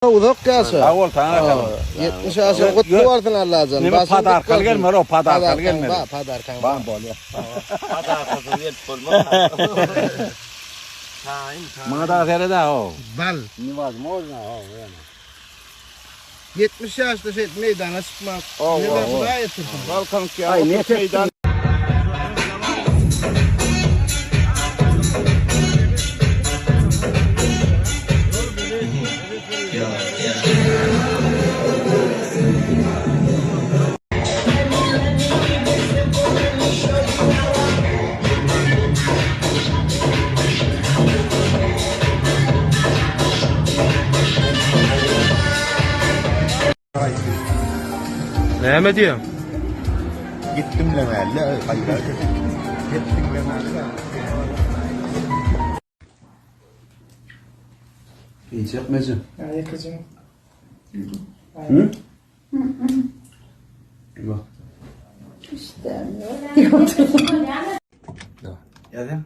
Uzak gelsin. Avol tane kalın. 70 yaşın kutlu varsın lazım. Nime padar kal gelme o padar kal gelme. Padar kan. Ban bol ya. Padar kızı yet bulma. Mana da kere da o. Bal. Nivaz mozna o yani. 70 yaşta şey meydana çıkmak. Oo, Neden oo. buraya getirsin? Balkan ki Ay, ne meydan. Ne mi diyorum? Gittim Lemel'le. Hayır. Gittim Lemel'le. Hiç yapmayacağım. Ya yakacağım. Hı? Bak. Ya.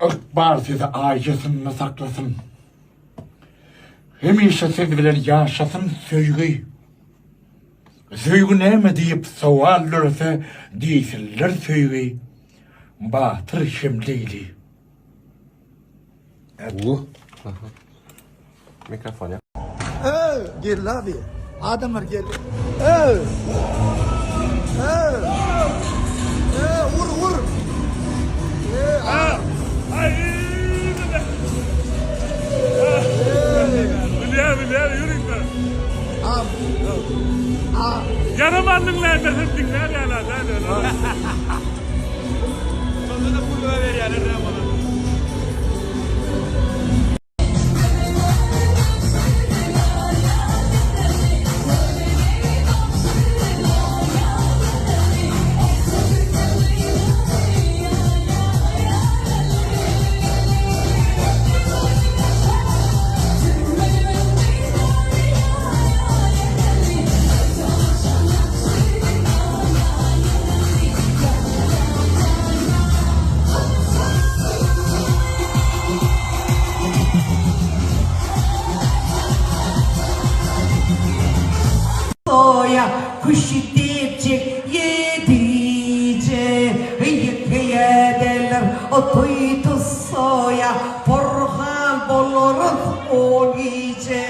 Akbar sizi acısını saklasın. Hemişe siz bilen yaşasın sevgi. Sevgi ne mi deyip savallırsa değilsinler sevgi. Batır şimdiydi. Mikrofon ya. Gel abi. Adamlar gel. Vur. Bilir yürüyün de. Yaramanlık nerede hırtıklar ya lan. Sonunda da pul ver yani. Soya kuş dipçik yedice yıkıya derler o tuytu soya porhan boloruz o iyice.